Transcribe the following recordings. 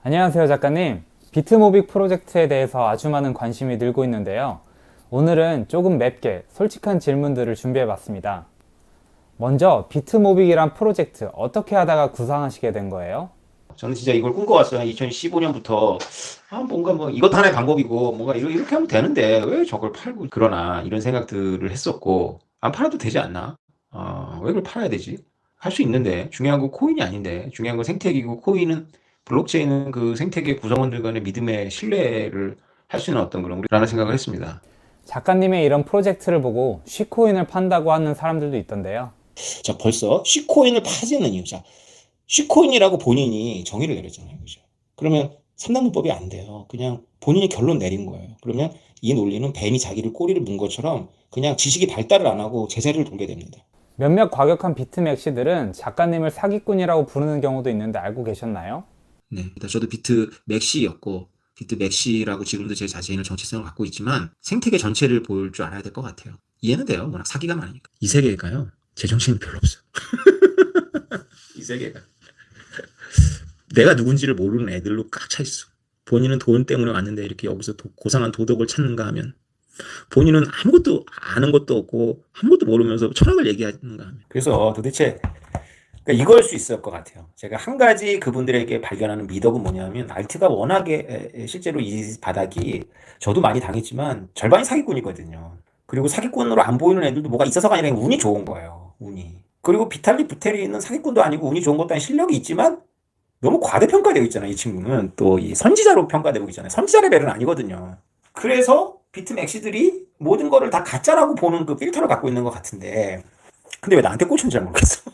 안녕하세요, 작가님. 비트모빅 프로젝트에 대해서 아주 많은 관심이 늘고 있는데요. 오늘은 조금 맵게 솔직한 질문들을 준비해 봤습니다. 먼저 비트모빅이란 프로젝트 어떻게 하다가 구상하시게 된 거예요? 저는 진짜 이걸 꿈꿔왔어요. 2015년부터 뭔가 뭐 이것도 하나의 방법이고 뭔가 이렇게 하면 되는데 왜 저걸 팔고 그러나 이런 생각들을 했었고 안 팔아도 되지 않나? 왜 그걸 팔아야 되지? 할 수 있는데 중요한 건 코인이 아닌데 중요한 건 생태계이고 코인은 블록체인은 그 생태계 구성원들 간의 믿음의 신뢰를 할 수 있는 어떤 그런 우리라는 생각을 했습니다. 작가님의 이런 프로젝트를 보고 쉬코인을 판다고 하는 사람들도 있던데요. 자, 벌써 C코인을 파지는 이유. 자, C코인이라고 본인이 정의를 내렸잖아요. 그죠? 그러면 삼단문법이 안 돼요. 그냥 본인이 결론 내린 거예요. 그러면 이 논리는 뱀이 자기를 꼬리를 문 것처럼 그냥 지식이 발달을 안 하고 제자리를 돌게 됩니다. 몇몇 과격한 비트맥시들은 작가님을 사기꾼이라고 부르는 경우도 있는데 알고 계셨나요? 네, 저도 비트 맥시였고 비트 맥시라고 지금도 제 자신을 정체성을 갖고 있지만 생태계 전체를 볼 줄 알아야 될 것 같아요. 이해는 돼요. 워낙 사기가 많으니까. 이 세계가요. 제정신이 별로 없어요. 이 세계가. 내가 누군지를 모르는 애들로 꽉 차 있어. 본인은 돈 때문에 왔는데 이렇게 여기서 고상한 도덕을 찾는가 하면 본인은 아무것도 아는 것도 없고 아무것도 모르면서 철학을 얘기하는가 하면. 그래서 도대체 그러니까 이걸 수 있을 것 같아요. 제가 한 가지 그분들에게 발견하는 미덕은 뭐냐면 알트가 워낙에 실제로 이 바닥이 저도 많이 당했지만 절반이 사기꾼이거든요. 그리고 사기꾼으로 안 보이는 애들도 뭐가 있어서가 아니라 운이 좋은 거예요. 운이. 그리고 비탈리 부테리는 사기꾼도 아니고 운이 좋은 것도 아닌 실력이 있지만 너무 과대평가되어 있잖아요. 이 친구는 또 이 선지자로 평가되고 있잖아요. 선지자 레벨은 아니거든요. 그래서 비트맥시들이 모든 거를 다 가짜라고 보는 그 필터를 갖고 있는 것 같은데 근데 왜 나한테 꽂혔는지 잘 모르겠어.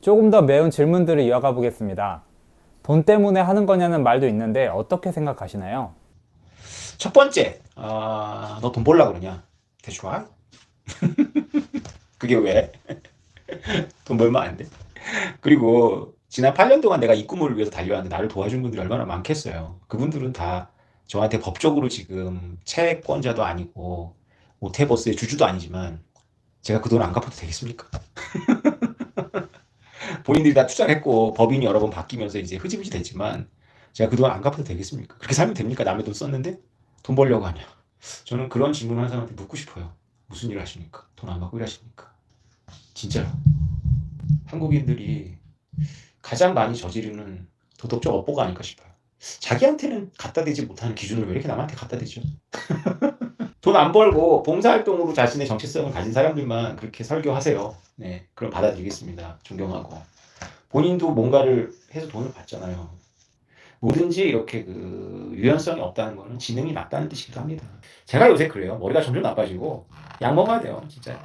조금 더 매운 질문들을 이어가 보겠습니다. 돈 때문에 하는 거냐는 말도 있는데 어떻게 생각하시나요? 첫 번째, 너 돈 벌라 그러냐? 대충. 그게 왜? 돈 벌면 안 돼? 그리고 지난 8년 동안 내가 이 꿈을 위해서 달려왔는데 나를 도와준 분들이 얼마나 많겠어요. 그분들은 다 저한테 법적으로 지금 채권자도 아니고 모태버스의 주주도 아니지만 제가 그 돈을 안 갚아도 되겠습니까? 본인들이 다 투자를 했고 법인이 여러 번 바뀌면서 이제 흐지부지 됐지만 제가 그 돈 안 갚아도 되겠습니까? 그렇게 살면 됩니까? 남의 돈 썼는데 돈 벌려고 하냐? 저는 그런 질문을 하는 사람한테 묻고 싶어요. 무슨 일 하십니까? 돈 안 받고 일하십니까? 진짜로. 한국인들이 가장 많이 저지르는 도덕적 업보가 아닐까 싶어요. 자기한테는 갖다 대지 못하는 기준을 왜 이렇게 남한테 갖다 대죠? 돈 안 벌고 봉사활동으로 자신의 정체성을 가진 사람들만 그렇게 설교하세요. 네, 그럼 받아들이겠습니다. 존경하고. 본인도 뭔가를 해서 돈을 받잖아요. 뭐든지 이렇게 그 유연성이 없다는 거는 지능이 낮다는 뜻이기도 합니다. 제가 요새 그래요. 머리가 점점 나빠지고 약 먹어야 돼요. 진짜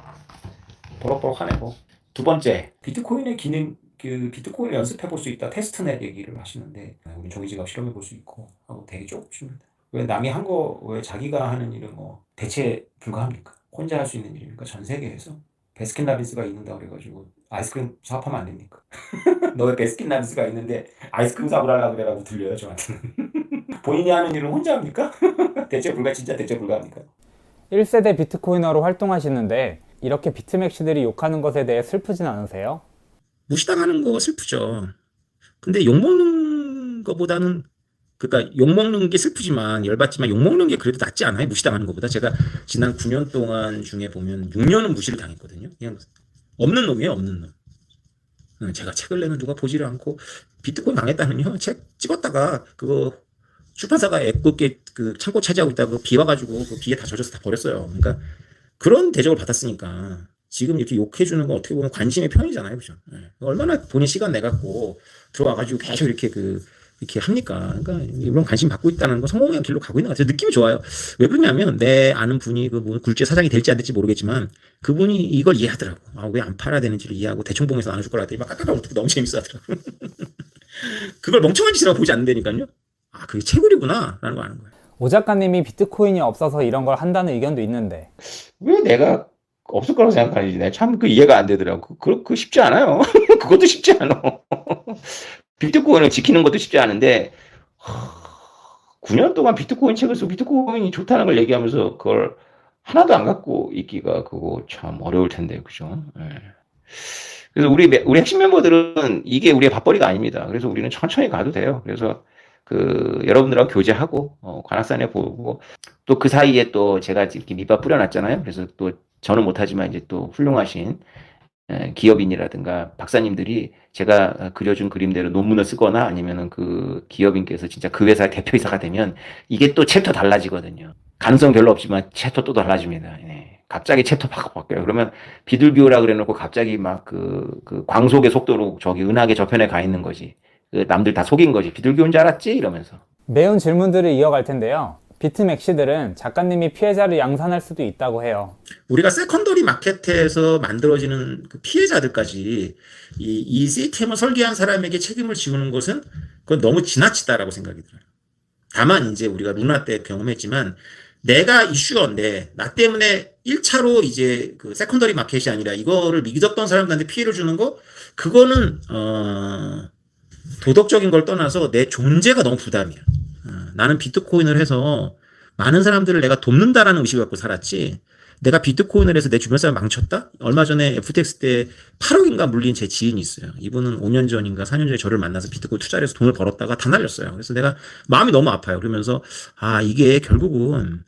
버럭버럭하네고. 두 번째, 비트코인의 기능, 그 비트코인을 연습해 볼 수 있다. 테스트넷 얘기를 하시는데 우리 종이지갑 실험해 볼 수 있고 하고 되게 조금씩입니다. 왜 남이 한 거 왜 자기가 하는 일은 뭐 대체 불가합니까? 혼자 할 수 있는 일입니까? 전 세계에서 베스킨라빈스가 있는다 그래가지고 아이스크림 사업하면 안 됩니까? 너 왜 베스킨라빈스가 있는데 아이스크림 사업을 그래라고 들려요 저한테는. 본인이 하는 일을 혼자 합니까? 대체 불가 진짜 대체 불가합니까? 1세대 비트코이너로 활동하시는데 이렇게 비트맥시들이 욕하는 것에 대해 슬프진 않으세요? 무시당하는 거 슬프죠. 근데 욕먹는 거보다는 그러니까 욕먹는 게 슬프지만 열받지만 욕먹는 게 그래도 낫지 않아요? 무시당하는 것보다. 제가 지난 9년 동안 중에 보면 6년은 무시를 당했거든요. 그냥 없는 놈이에요, 없는 놈. 제가 책을 내는 누가 보지를 않고 비트코인 당했다는요. 책 찍었다가 그거 출판사가 애꿎게 그 창고 차지하고 있다가 비 와가지고 그 비에 다 젖어서 다 버렸어요. 그러니까 그런 대접을 받았으니까 지금 이렇게 욕해주는 건 어떻게 보면 관심의 편이잖아요, 그죠? 얼마나 본인 시간 내갖고 들어와가지고 계속 이렇게 합니까? 그러니까 이런 관심 받고 있다는 건 성공의 길로 가고 있는 것 같아요. 느낌이 좋아요. 왜 그러냐면 내 아는 분이 그뭐 굴지의 사장이 될지 안 될지 모르겠지만 그분이 이걸 이해하더라고. 왜 안 팔아야 되는지를 이해하고 대충봉에서 나눠줄 거라 했더니 막 깎아가고 듣고 너무 재밌어 하더라고. 그걸 멍청한 짓이라고 보지 않는다니까요. 그게 채굴이구나 라는 거 아는 거예요. 오 작가님이 비트코인이 없어서 이런 걸 한다는 의견도 있는데 왜 내가 없을 거라고 생각하는지 내가 참 그 이해가 안 되더라고. 그거 쉽지 않아요. 그것도 쉽지 않아. 비트코인을 지키는 것도 쉽지 않은데 9년 동안 비트코인 책을 쓰고 비트코인이 좋다는 걸 얘기하면서 그걸 하나도 안 갖고 있기가 그거 참 어려울 텐데 그죠? 예. 그래서 우리 핵심 멤버들은 이게 우리의 밥벌이가 아닙니다. 그래서 우리는 천천히 가도 돼요. 그래서 여러분들하고 교제하고, 관악산에 보고, 또 그 사이에 또 제가 이렇게 밑밥 뿌려놨잖아요. 그래서 또 저는 못하지만 이제 또 훌륭하신 기업인이라든가 박사님들이 제가 그려준 그림대로 논문을 쓰거나 아니면은 그 기업인께서 진짜 그 회사의 대표이사가 되면 이게 또 챕터 달라지거든요. 가능성 별로 없지만 챕터 또 달라집니다. 네. 갑자기 챕터 바꿔요. 그러면 비둘기호라 그래놓고 갑자기 막 그 광속의 속도로 저기 은하계 저편에 가 있는 거지. 그 남들 다 속인 거지. 비둘기호인 줄 알았지? 이러면서. 매운 질문들을 이어갈 텐데요. 비트맥시들은 작가님이 피해자를 양산할 수도 있다고 해요. 우리가 세컨더리 마켓에서 만들어지는 그 피해자들까지 이 시스템을 설계한 사람에게 책임을 지우는 것은 그건 너무 지나치다라고 생각이 들어요. 다만 이제 우리가 루나 때 경험했지만 내가 이슈어인데 나 때문에 1차로 이제 그 세컨더리 마켓이 아니라 이거를 믿었던 사람들한테 피해를 주는 거 그거는 도덕적인 걸 떠나서 내 존재가 너무 부담이야. 나는 비트코인을 해서 많은 사람들을 내가 돕는다라는 의식을 갖고 살았지. 내가 비트코인을 해서 내 주변 사람 망쳤다? 얼마 전에 FTX 때 8억인가 물린 제 지인이 있어요. 이분은 5년 전인가 4년 전에 저를 만나서 비트코인 투자를 해서 돈을 벌었다가 다 날렸어요. 그래서 내가 마음이 너무 아파요. 그러면서 이게 결국은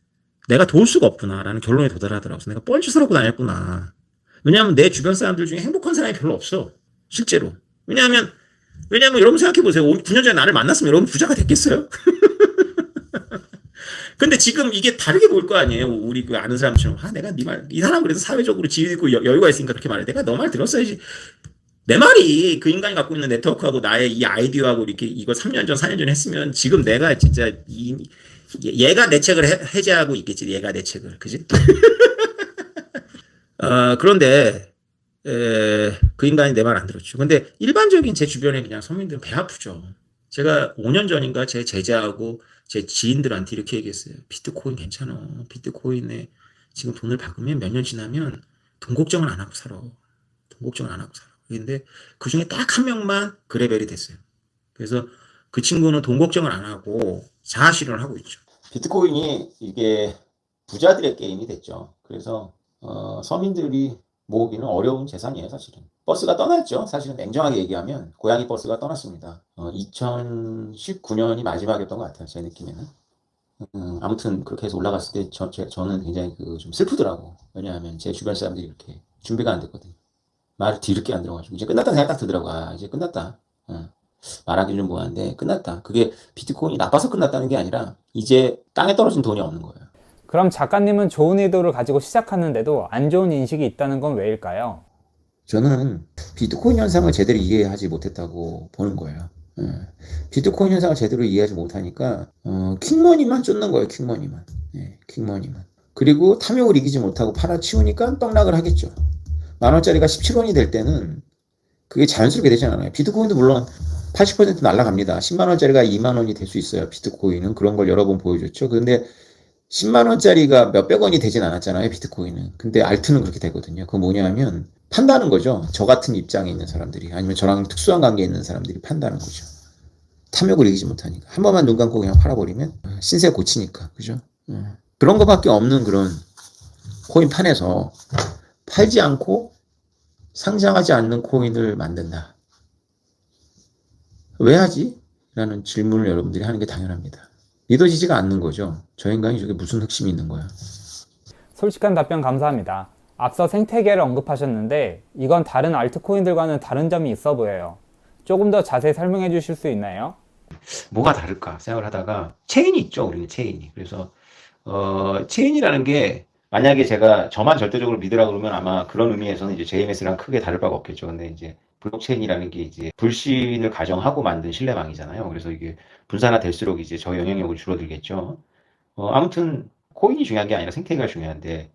내가 도울 수가 없구나라는 결론에 도달하더라고요. 그래서 내가 뻘짓을 하고 다녔구나. 왜냐하면 내 주변 사람들 중에 행복한 사람이 별로 없어. 실제로. 왜냐하면 여러분 생각해 보세요. 9년 전에 나를 만났으면 여러분 부자가 됐겠어요? 근데 지금 이게 다르게 볼 거 아니에요. 우리 그 아는 사람처럼 내가 네 말, 이 사람 그래서 사회적으로 지위 있고 여유가 있으니까 그렇게 말해. 내가 너 말 들었어야지. 내 말이 그 인간이 갖고 있는 네트워크하고 나의 이 아이디어하고 이렇게 이거 3년 전, 4년 전 했으면 지금 내가 진짜 얘가 내 책을 해제하고 있겠지. 얘가 내 책을. 그지? 그런데 그 인간이 내 말 안 들었죠. 근데 일반적인 제 주변에 그냥 서민들은 배 아프죠. 제가 5년 전인가 제 제자하고 제 지인들한테 이렇게 얘기했어요. 비트코인 괜찮아. 비트코인에 지금 돈을 박으면 몇 년 지나면 돈 걱정을 안 하고 살아. 돈 걱정을 안 하고 살아. 근데 그 중에 딱 한 명만 그 레벨이 됐어요. 그래서 그 친구는 돈 걱정을 안 하고 자아실현을 하고 있죠. 비트코인이 이게 부자들의 게임이 됐죠. 그래서 서민들이 모으기는 어려운 재산이에요, 사실은. 버스가 떠났죠. 사실은 냉정하게 얘기하면 고양이 버스가 떠났습니다. 2019년이 마지막이었던 것 같아요, 제 느낌에는. 아무튼 그렇게 해서 올라갔을 때 저는 굉장히 좀 슬프더라고. 왜냐하면 제 주변 사람들이 이렇게 준비가 안 됐거든요. 말을 뒤늦게 안 들어가지고 이제 끝났다는 생각 딱 들더라고. 이제 끝났다. 말하기 좀 뭐한데 끝났다. 그게 비트코인이 나빠서 끝났다는 게 아니라 이제 땅에 떨어진 돈이 없는 거예요. 그럼 작가님은 좋은 의도를 가지고 시작하는데도 안 좋은 인식이 있다는 건 왜일까요? 저는 비트코인 현상을 제대로 이해하지 못했다고 보는 거예요. 비트코인 현상을 제대로 이해하지 못하니까 킹머니만 쫓는 거예요. 킹머니만. 킹머니만. 그리고 탐욕을 이기지 못하고 팔아치우니까 떡락을 하겠죠. 10,000원짜리가 17원이 될 때는 그게 자연스럽게 되지 않아요. 비트코인도 물론 80% 날아갑니다. 10만원짜리가 2만원이 될 수 있어요. 비트코인은 그런 걸 여러 번 보여줬죠. 그런데 10만원짜리가 몇백 원이 되진 않았잖아요. 비트코인은. 근데 알트는 그렇게 되거든요. 그거 뭐냐면 판다는 거죠. 저 같은 입장에 있는 사람들이 아니면 저랑 특수한 관계에 있는 사람들이 판다는 거죠. 탐욕을 이기지 못하니까. 한 번만 눈 감고 그냥 팔아버리면 신세 고치니까. 그죠? 그런 거밖에 없는 그런 코인 판에서 팔지 않고 상장하지 않는 코인을 만든다. 왜 하지? 라는 질문을 여러분들이 하는 게 당연합니다. 믿어지지가 않는 거죠. 저 인간이 저게 무슨 흑심이 있는 거야. 솔직한 답변 감사합니다. 앞서 생태계를 언급하셨는데 이건 다른 알트코인들과는 다른 점이 있어 보여요. 조금 더 자세히 설명해 주실 수 있나요? 뭐가 다를까 생각을 하다가 체인이 있죠. 우리는 체인이. 그래서 체인이라는 게 만약에 제가 저만 절대적으로 믿으라 그러면 아마 그런 의미에서는 이제 JMS랑 크게 다를 바가 없겠죠. 근데 이제 블록체인이라는 게 이제 불신을 가정하고 만든 신뢰망이잖아요. 그래서 이게 분산화 될수록 이제 저 영향력이 줄어들겠죠. 아무튼 코인이 중요한 게 아니라 생태계가 중요한데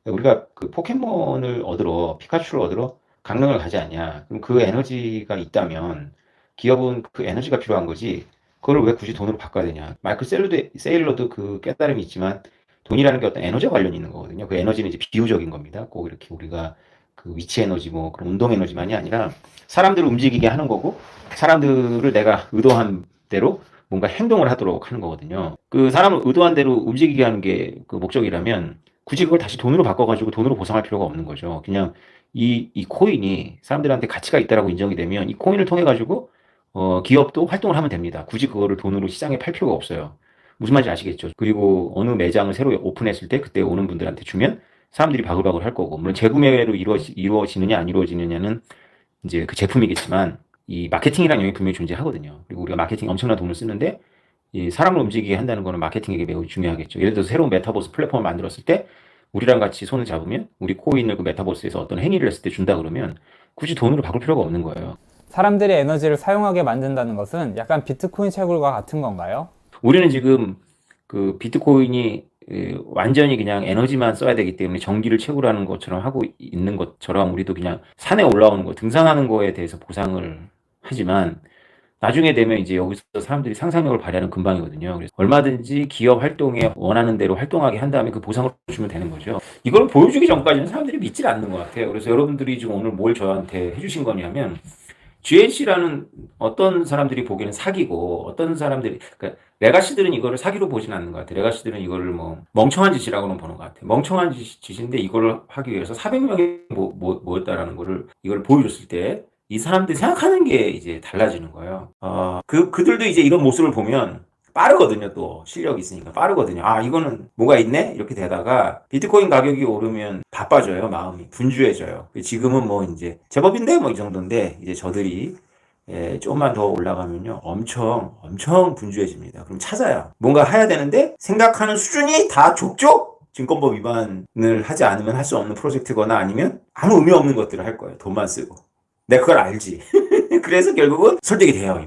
우리가 그 포켓몬을 얻으러 피카츄를 얻으러 강릉을 가지 않냐. 그럼 그 에너지가 있다면 기업은 그 에너지가 필요한 거지. 그걸 왜 굳이 돈으로 바꿔야 되냐. 마이클 세일러도 그 깨달음이 있지만 돈이라는 게 어떤 에너지와 관련이 있는 거거든요. 그 에너지는 이제 비유적인 겁니다. 꼭 이렇게 우리가 그 위치 에너지 뭐 그런 운동 에너지만이 아니라 사람들을 움직이게 하는 거고 사람들을 내가 의도한 대로 뭔가 행동을 하도록 하는 거거든요. 그 사람을 의도한 대로 움직이게 하는 게 그 목적이라면 굳이 그걸 다시 돈으로 바꿔가지고 돈으로 보상할 필요가 없는 거죠. 그냥 이 코인이 사람들한테 가치가 있다라고 인정이 되면 이 코인을 통해 가지고 기업도 활동을 하면 됩니다. 굳이 그거를 돈으로 시장에 팔 필요가 없어요. 무슨 말인지 아시겠죠? 그리고 어느 매장을 새로 오픈했을 때 그때 오는 분들한테 주면 사람들이 바글바글 할 거고, 물론 재구매로 이루어지느냐 안 이루어지느냐는 이제 그 제품이겠지만 이 마케팅이라는 영역이 분명히 존재하거든요. 그리고 우리가 마케팅 엄청난 돈을 쓰는데 이 사람을 움직이게 한다는 거는 마케팅에게 매우 중요하겠죠. 예를 들어서 새로운 메타버스 플랫폼을 만들었을 때 우리랑 같이 손을 잡으면 우리 코인을 그 메타버스에서 어떤 행위를 했을 때 준다 그러면 굳이 돈으로 바꿀 필요가 없는 거예요. 사람들이 에너지를 사용하게 만든다는 것은 약간 비트코인 채굴과 같은 건가요? 우리는 지금 그 비트코인이 완전히 그냥 에너지만 써야 되기 때문에 전기를 채굴하는 것처럼 하고 있는 것처럼 우리도 그냥 산에 올라오는 거, 등산하는 거에 대해서 보상을 하지만 나중에 되면 이제 여기서 사람들이 상상력을 발휘하는 근방이거든요. 그래서 얼마든지 기업 활동에 원하는 대로 활동하게 한 다음에 그 보상을 주면 되는 거죠. 이걸 보여주기 전까지는 사람들이 믿질 않는 것 같아요. 그래서 여러분들이 지금 오늘 뭘 저한테 해주신 거냐면 GNC라는 어떤 사람들이 보기에는 사기고 어떤 사람들이 그러니까 레가시들은 이거를 사기로 보진 않는 것 같아요. 레가시들은 이거를 뭐 멍청한 짓이라고는 보는 것 같아요. 멍청한 짓인데 이걸 하기 위해서 400명이 모였다라는 거를 이걸 보여줬을 때 이 사람들이 생각하는 게 이제 달라지는 거예요. 그들도 이제 이런 모습을 보면 빠르거든요. 또 실력이 있으니까 빠르거든요. 아, 이거는 뭐가 있네? 이렇게 되다가 비트코인 가격이 오르면 바빠져요. 마음이 분주해져요. 지금은 뭐 이제 제법인데 뭐 이 정도인데 이제 저들이 조금만 더 올라가면요 엄청 분주해집니다. 그럼 찾아요. 뭔가 해야 되는데 생각하는 수준이 다 족족 증권법 위반을 하지 않으면 할 수 없는 프로젝트거나 아니면 아무 의미 없는 것들을 할 거예요. 돈만 쓰고. 내가 그걸 알지. 그래서 결국은 설득이 돼요.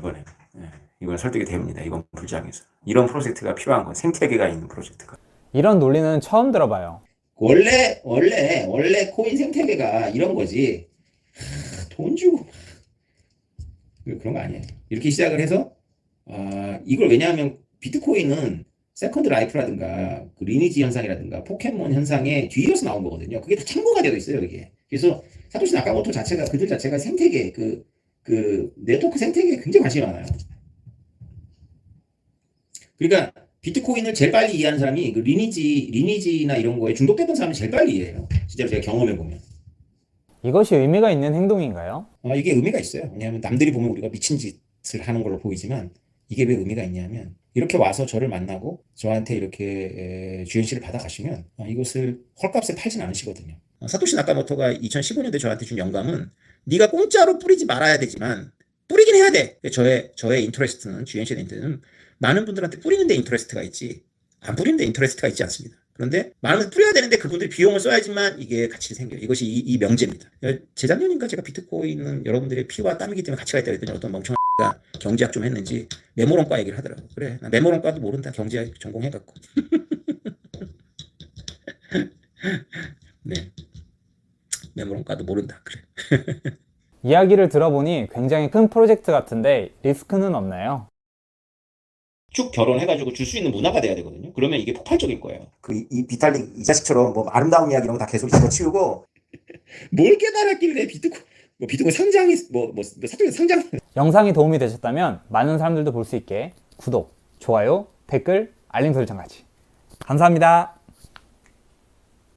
이번에 설득이 됩니다. 이번 불장에서. 이런 프로젝트가 필요한 거. 생태계가 있는 프로젝트가. 이런 논리는 처음 들어봐요. 원래 코인 생태계가 이런 거지. 돈 주고 그런 거 아니에요. 이렇게 시작을 해서 이걸 왜냐하면 비트코인은 세컨드 라이프라든가 그 리니지 현상이라든가 포켓몬 현상에 뒤이어서 나온 거거든요. 그게 다 참고가 되어 있어요, 이게. 그래서 사토시 나카모토 자체가 그들 자체가 생태계 그 네트워크 생태계에 굉장히 관심이 많아요. 그러니까 비트코인을 제일 빨리 이해하는 사람이 그 리니지나 이런 거에 중독됐던 사람이 제일 빨리 이해해요. 실제로 제가 경험해 보면. 이것이 의미가 있는 행동인가요? 이게 의미가 있어요. 왜냐하면 남들이 보면 우리가 미친 짓을 하는 걸로 보이지만 이게 왜 의미가 있냐면 이렇게 와서 저를 만나고 저한테 이렇게 GNC를 받아가시면 이것을 헐값에 팔진 않으시거든요. 사토시 나카모토가 2015년도에 저한테 준 영감은 네가 공짜로 뿌리지 말아야 되지만 뿌리긴 해야 돼. 저의 인터레스트는 GNC의 인터레스트는 많은 분들한테 뿌리는 데 인터레스트가 있지 안 뿌리는 데 인터레스트가 있지 않습니다. 그런데 많은 뿌려야 되는데 그분들이 비용을 써야지만 이게 가치를 생겨요. 이것이 이 명제입니다. 재작년인가 제가 비트코인은 여러분들의 피와 땀이기 때문에 가치가 있다 그랬더니 어떤 멍청이가 경제학 좀 했는지 메모론과 얘기를 하더라고. 그래, 나 메모론과도 모른다. 경제학 전공해갖고. 네, 메모론과도 모른다. 그래. 이야기를 들어보니 굉장히 큰 프로젝트 같은데 리스크는 없나요? 쭉 결혼해가지고 줄 수 있는 문화가 돼야 되거든요. 그러면 이게 폭발적일 거예요. 이 비탈릭 이 자식처럼 뭐 아름다운 이야기 이런 거 다 개소리 집어치우고 뭘 깨달았길래 비트코인 상장이 사토리 상장 영상이 도움이 되셨다면 많은 사람들도 볼 수 있게 구독, 좋아요, 댓글, 알림 설정까지. 감사합니다.